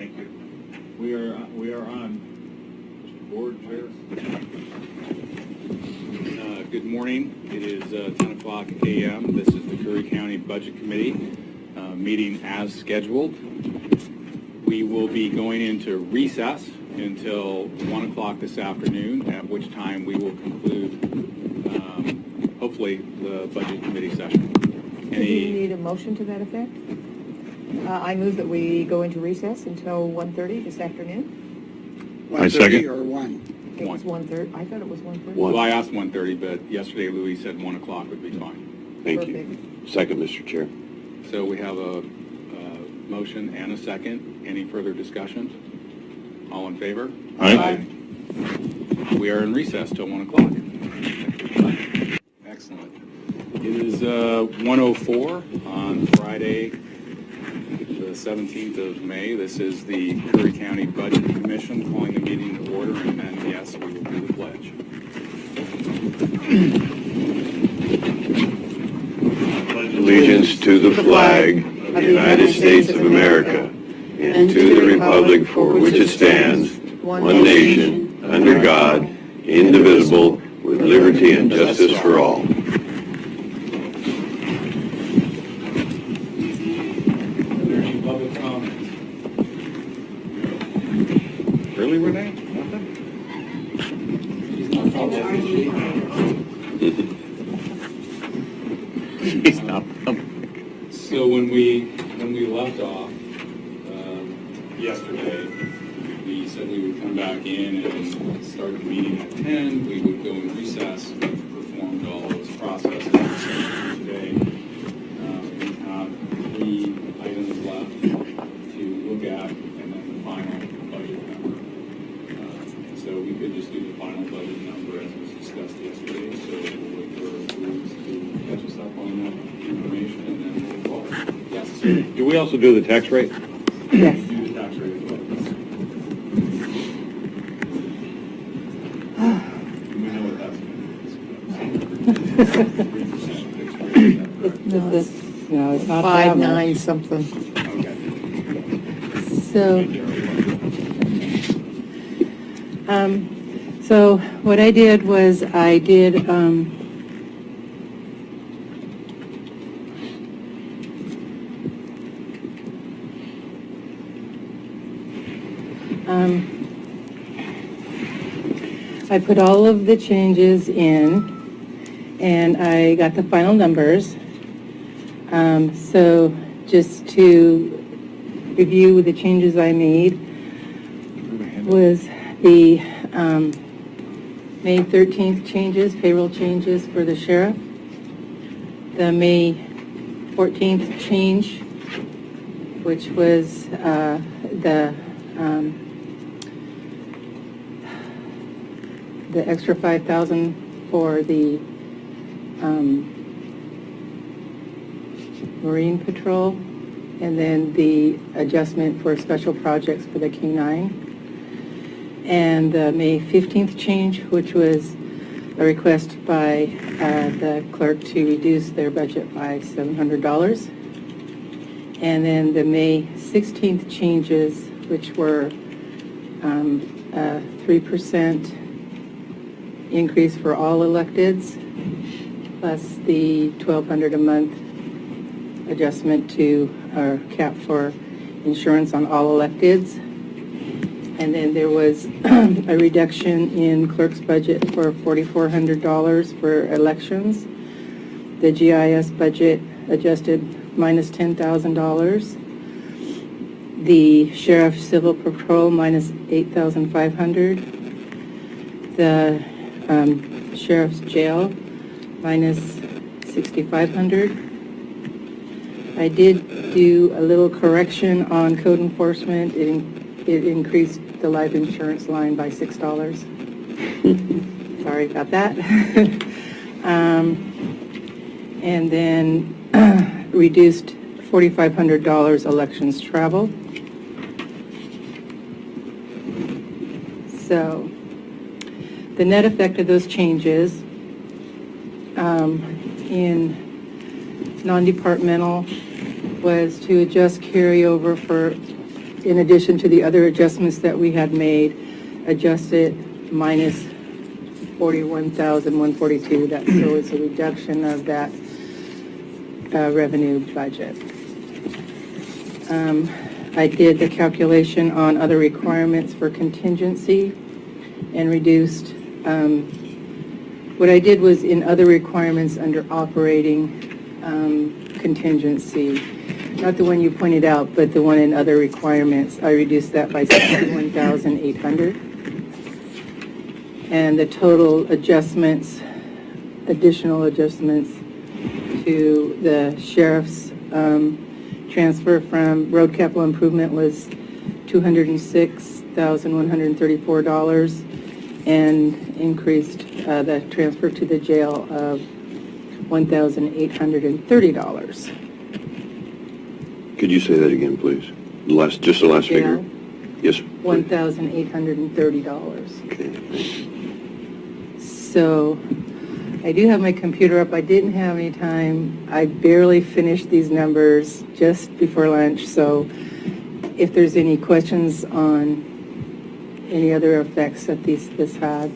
Thank you. We are on. Mr. Board Chair. Good morning. It is 10 o'clock a.m. This is the Curry County Budget Committee meeting as scheduled. We will be going into recess until 1 o'clock this afternoon, at which time we will conclude, hopefully, the Budget Committee session. Do you need a motion to that effect? I move that we go into recess until 1:30 this afternoon. 1:30 or 1? I think it was 1:30. I thought it was 1:30. Well, I asked 1:30, but yesterday Louis said 1 o'clock would be fine. Thank Perfect. you. Second, Mr. Chair. So we have a motion and a second. Any further discussion? All in favor? Aye. We are in recess till 1 o'clock. Excellent. It is 1:04 on Friday, the 17th of May. This is the Curry County Budget Commission calling the meeting to order, and then, yes, we will do the pledge. Allegiance to the flag of the United States of America and to the republic for which it stands, one nation, under God, indivisible, with liberty and justice for all. Are there any public comments? Really, Renee? Nothing? He's not public. So when we left off yesterday, we said we would come back in and start the meeting at 10. We would go in recess. We performed all those processes today. We have 3 items left to look at, and then the final budget number. So we could just do the final budget number as was discussed yesterday. So we'll wait for Louise to catch us up on that information, and then we'll call. Yes. Do we also do the tax rate? Yes. Do the tax rate as well. We know what that's going to be. 3% fixed rate, is that correct? No, it's not that 5, much. 9 something. Okay. So what I did was I did, I put all of the changes in, and I got the final numbers. So just to review the changes I made was the May 13th changes, payroll changes for the sheriff, the May 14th change, which was the extra 5,000 for the Marine Patrol, and then the adjustment for special projects for the K-9. And the May 15th change, which was a request by the clerk to reduce their budget by $700. And then the May 16th changes, which were a 3% increase for all electeds, plus the $1,200 a month adjustment to our cap for insurance on all electeds. And then there was a reduction in clerk's budget for $4,400 for elections. The GIS budget adjusted minus $10,000. The sheriff civil patrol minus $8,500. The sheriff's jail minus $6,500. I did do a little correction on code enforcement. It increased the life insurance line by $6. Sorry about that. And then reduced $4,500 elections travel. So the net effect of those changes in non-departmental was to adjust carryover for in addition to the other adjustments that we had made, adjusted minus 41,142. That so it's a reduction of that revenue budget. I did the calculation on other requirements for contingency and reduced, what I did was in other requirements under operating contingency, not the one you pointed out, but the one in other requirements, I reduced that by 61,800. And the total adjustments, additional adjustments to the sheriff's transfer from road capital improvement was $206,134 and increased the transfer to the jail of $1,830. Could you say that again, please? Just the last figure? Yes. please. $1,830. Okay. So I do have my computer up. I didn't have any time. I barely finished these numbers just before lunch. So if there's any questions on any other effects that this had,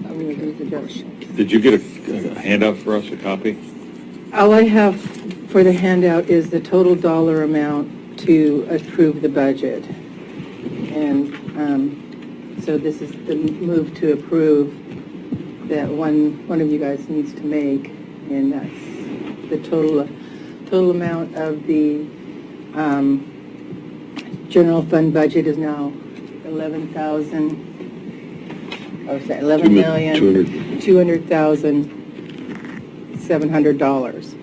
I'm going to do the adjustment. Did you get a handout for us, a copy? All I have for the handout is the total dollar amount to approve the budget. And so this is the move to approve that one of you guys needs to make, and that's the total amount of the general fund budget is now $11,200,700,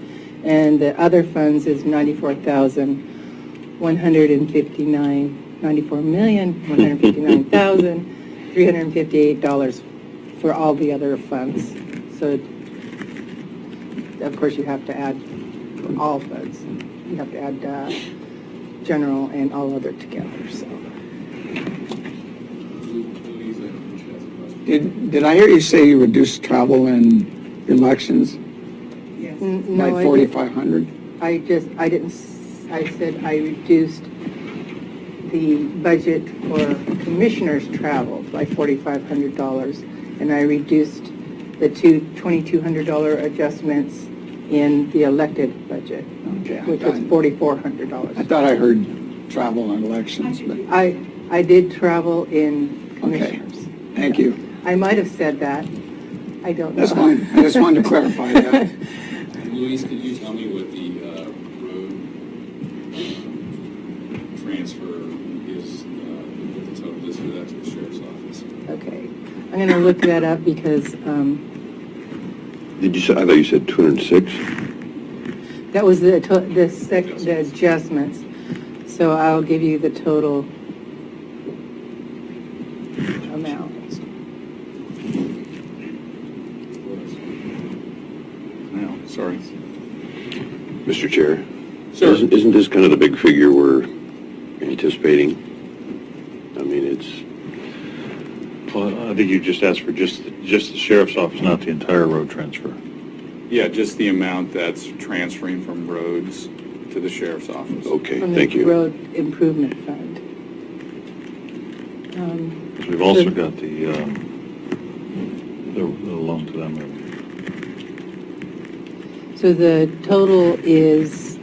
and the other funds is $94,159,358 for all the other funds. So, of course, you have to add for all funds. You have to add general and all other together. So, Did I hear you say you reduced travel and elections by no, 4,500? I said I reduced the budget for commissioners' travel by $4,500, and I reduced the $2,200 adjustments in the elected budget, Okay, which was $4,400. I thought I heard travel and elections, but, I did travel in okay, commissioners. thank you. I might have said that. I don't know. That's fine, I just wanted to clarify that. Louise, could you tell me what the road transfer is, what the total is for that to the sheriff's office? Okay. I'm going to look that up because Did you say, I thought you said 206? that was the adjustments. So I'll give you the total amount. No, sorry. Mr. Chair? Sure. Isn't this kind of the big figure we're anticipating? I mean, it's... Well, I think you just asked for just the sheriff's office, not the entire road transfer. Yeah, just the amount that's transferring from roads to the sheriff's office. Okay, From thank the you. road improvement fund. Because we've also got the loan to them. So the total is,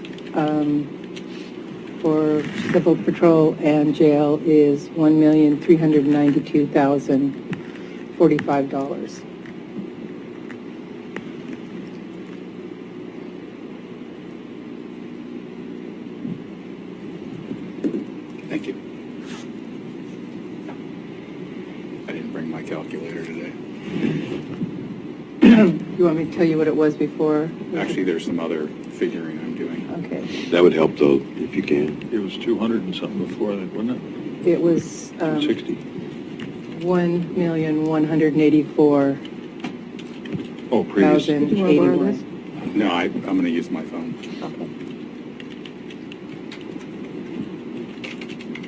for civil patrol and jail is $1,392,045. Thank you. I didn't bring my calculator today. You want me to tell you what it was before? Actually, there's some other figuring I'm doing. Okay. That would help, though, if you can. It was 200 and something before, I think, wasn't it? It was 260? $1,184,081. Oh, previous. No, I'm going to use my phone. Okay.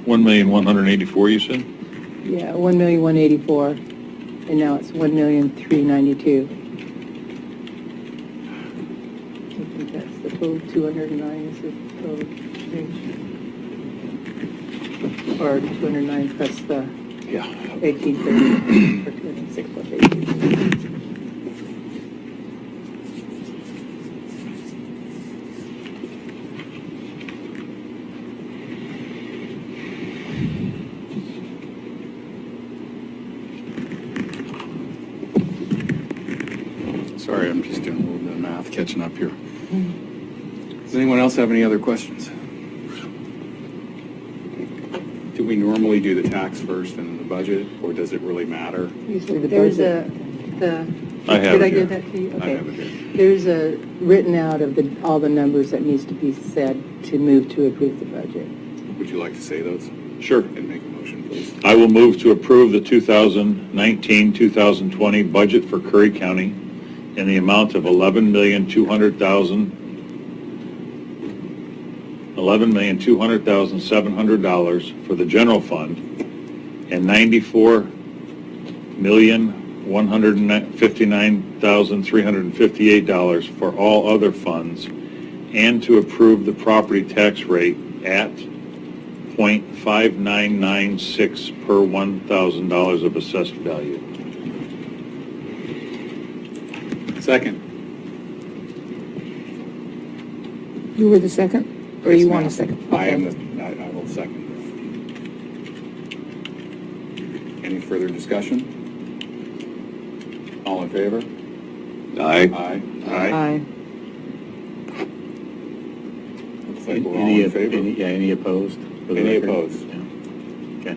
1,184,000, you said? Yeah, 1,184,000, and now it's 1,392,000. think that's the total, 209 is the total change. Or 209 plus the Yeah. 1830, or 206 plus 1830. Sorry, I'm just doing a little bit of math, catching up here. Does anyone else have any other questions? Do we normally do the tax first and the budget, or does it really matter? Usually there's I have did I it here. give that to you? I Okay. have it here. There's a written out of all the numbers that needs to be said to move to approve the budget. Would you like to say those Sure. and make a motion, please? I will move to approve the 2019-2020 budget for Curry County in the amount of $11,200,700 for the general fund and $94,159,358 for all other funds, and to approve the property tax rate at .5996 per $1,000 of assessed value. Second. You were the second? Or you want a Yes, ma'am. second? I am Okay. I will second. Any further discussion? All in favor? Aye. Aye. Aye. Looks like we're all in favor. Any opposed? for the Any record? opposed? Okay.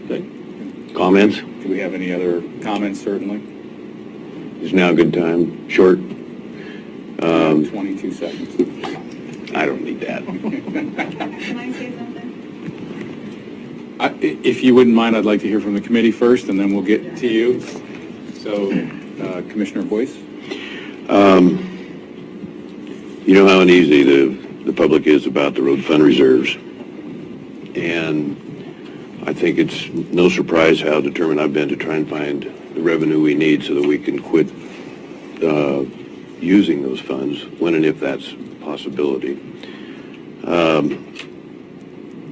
Okay. Comments? Do we have any other comments, certainly? Is now a good time? Short? 22 seconds. I don't need that. Can I say something? If you wouldn't mind, I'd like to hear from the committee first, and then we'll get to you. So, Commissioner Boyce? You know how uneasy the public is about the road fund reserves. And I think it's no surprise how determined I've been to try and find the revenue we need so that we can quit using those funds when and if that's a possibility.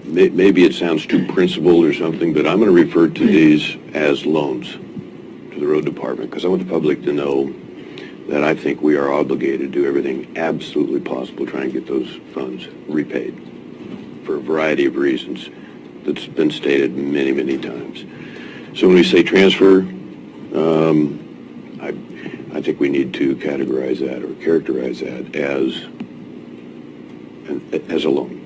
Maybe it sounds too principled or something, but I'm going to refer to these as loans to the road department because I want the public to know that I think we are obligated to do everything absolutely possible to try and get those funds repaid for a variety of reasons that's been stated many, many times. So when we say transfer, I think we need to categorize that or characterize that as a loan.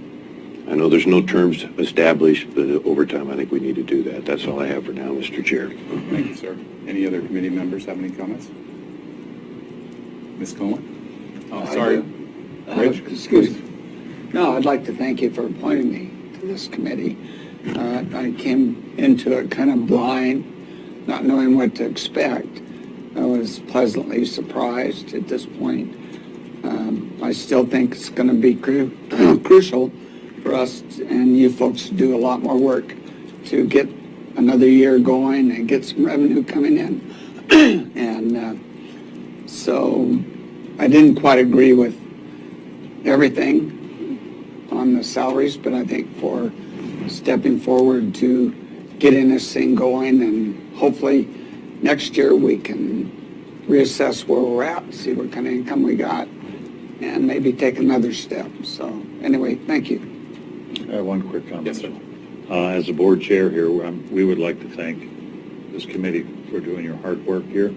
I know there's no terms established, but over time I think we need to do that. That's all I have for now, Mr. Chair. Thank you, sir. Any other committee members have any comments? Ms. Cohen? Oh, sorry. Rich? Excuse me. No, I'd like to thank you for appointing me to this committee. I came into it kind of blind, not knowing what to expect. I was pleasantly surprised at this point. I still think it's going to be crucial for us and you folks to do a lot more work to get another year going and get some revenue coming in. And so I didn't quite agree with everything on the salaries, but I think for stepping forward to getting this thing going, and hopefully next year we can reassess where we're at, see what kind of income we got, and maybe take another step. So anyway, thank you. I have one quick comment. Yes, sir. As the board chair here, we would like to thank this committee for doing your hard work here.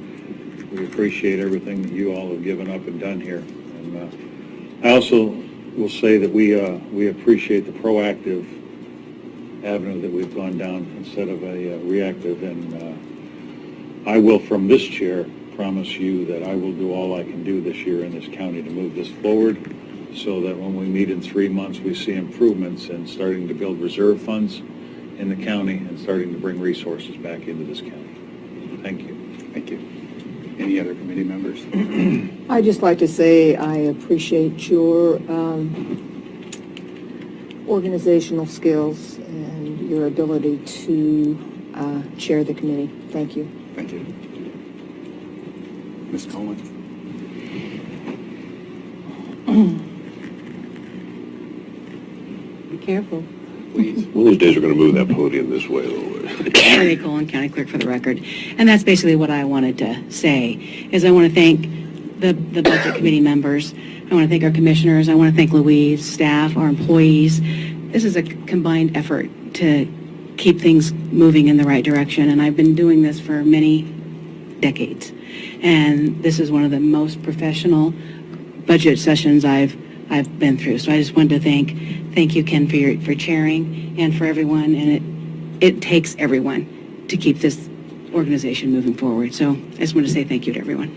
We appreciate everything that you all have given up and done here. And I also will say that we appreciate the proactive avenue that we've gone down instead of a reactive. And I will, from this chair, promise you that I will do all I can do this year in this county to move this forward so that when we meet in 3 months, we see improvements in starting to build reserve funds in the county and starting to bring resources back into this county. Thank you. Thank you. Any other committee members? I'd just like to say I appreciate your organizational skills and your ability to chair the committee. Thank you. Thank you. Ms. Cohen? Be careful. Please. One of these days, we're going to move that podium this way a little bit. Mary Colon, County Clerk for the record. And that's basically what I wanted to say, is I want to thank the Budget Committee members. I want to thank our commissioners. I want to thank Louise, staff, our employees. This is a combined effort to keep things moving in the right direction, and I've been doing this for many decades. And this is one of the most professional budget sessions I've been through. So I just wanted to thank you, Ken, for chairing and for everyone. And it takes everyone to keep this organization moving forward. So I just want to say thank you to everyone.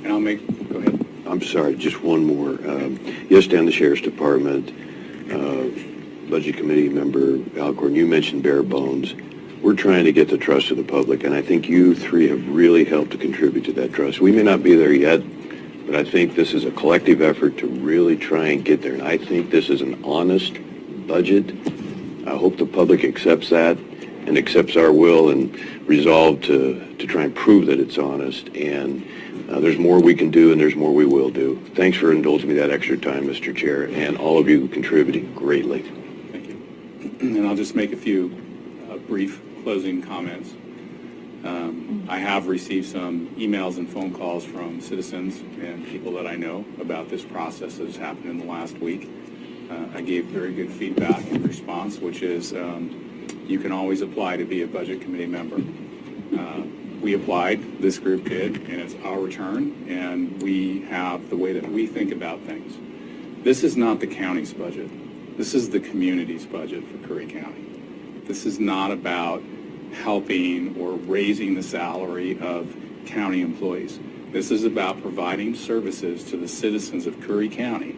And I'll go ahead. I'm sorry, just one more. Yes, down the Sheriff's Department, Budget Committee member Alcorn, you mentioned bare bones. We're trying to get the trust of the public, and I think you three have really helped to contribute to that trust. We may not be there yet, but I think this is a collective effort to really try and get there, and I think this is an honest budget. I hope the public accepts that and accepts our will and resolve to try and prove that it's honest, and there's more we can do and there's more we will do. Thanks for indulging me that extra time, Mr. Chair, and all of you contributing greatly. Thank you. And I'll just make a few brief closing comments. I have received some emails and phone calls from citizens and people that I know about this process that has happened in the last week. I gave very good feedback in response, which is you can always apply to be a Budget Committee member. We applied, this group did, and it's our turn, and we have the way that we think about things. This is not the county's budget. This is the community's budget for Curry County. This is not about helping or raising the salary of county employees. This is about providing services to the citizens of Curry County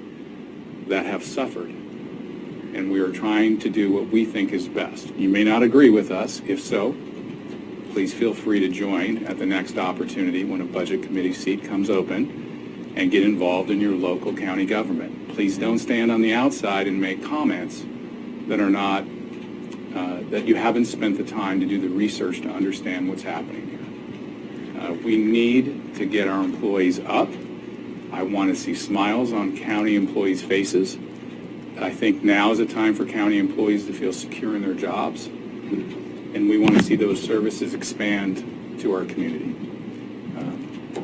that have suffered. And we are trying to do what we think is best. You may not agree with us. If so, please feel free to join at the next opportunity when a Budget Committee seat comes open and get involved in your local county government. Please don't stand on the outside and make comments that are not that you haven't spent the time to do the research to understand what's happening here. We need to get our employees up. I want to see smiles on county employees' faces. I think now is a time for county employees to feel secure in their jobs, and we want to see those services expand to our community.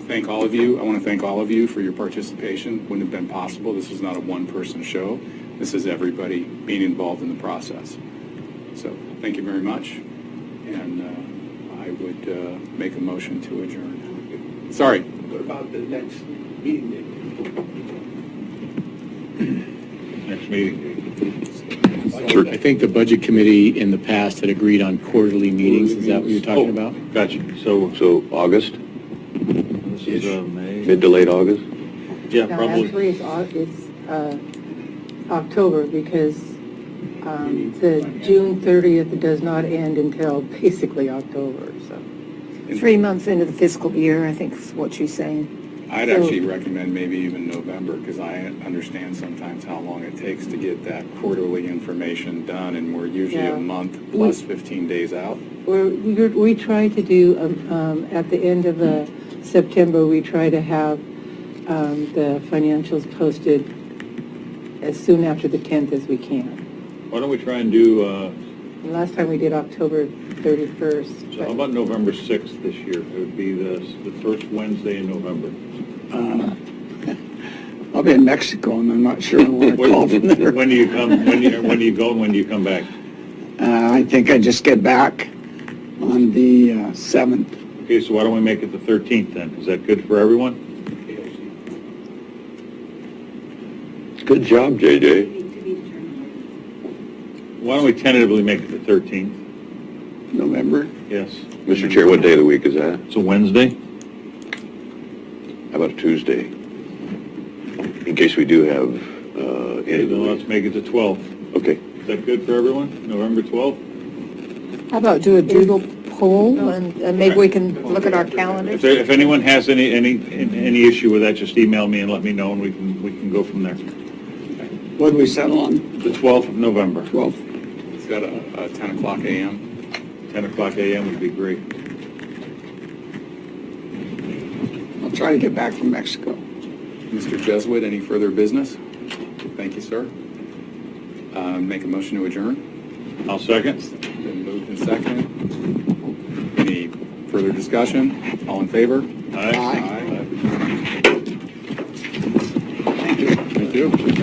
Thank all of you. I want to thank all of you for your participation. Wouldn't have been possible. This is not a one-person show. This is everybody being involved in the process. So thank you very much, and I would make a motion to adjourn. Sorry. What about the next meeting date? Next meeting. I think the Budget Committee in the past had agreed on quarterly meetings. Is that what you're talking about? Gotcha. So August, this is May. mid to late August? Yeah, No, probably. actually, it's October because the June 30th does not end until basically October, so. 3 months into the fiscal year, I think is what she's saying. I'd actually recommend maybe even November, because I understand sometimes how long it takes to get that quarterly information done, and we're usually Yeah. a month plus 15 days out. We try to do, at the end of September, we try to have the financials posted as soon after the 10th as we can. Why don't we try and do, And last time we did October 31st. so how about November 6th this year? It would be the first Wednesday in November. I'll be in Mexico, and I'm not sure I want to call from there. When do you come, when do you go and when do you come back? I think I just get back on the 7th. Okay, so why don't we make it the 13th then? Is that good for everyone? Good job, JJ. Why don't we tentatively make it the 13th? November. Yes. Mr. Chair, what day of the week is that? It's a Wednesday? How about a Tuesday? In case we do have, Okay, end of the then week. let's make it the 12th. Okay. Is that good for everyone? November 12th? How about do a doodle poll, and maybe we can look at our calendars? If anyone has any issue with that, just email me and let me know, and we can go from there. What did we settle on? The 12th of November. 12th. It's got a 10 o'clock a.m. 10 o'clock a.m. would be great. I'll try to get back from Mexico. Mr. Jesuit, any further business? Thank you, sir. Make a motion to adjourn. I'll second. Been moved and seconded. Any further discussion? All in favor? Aye. Thank you.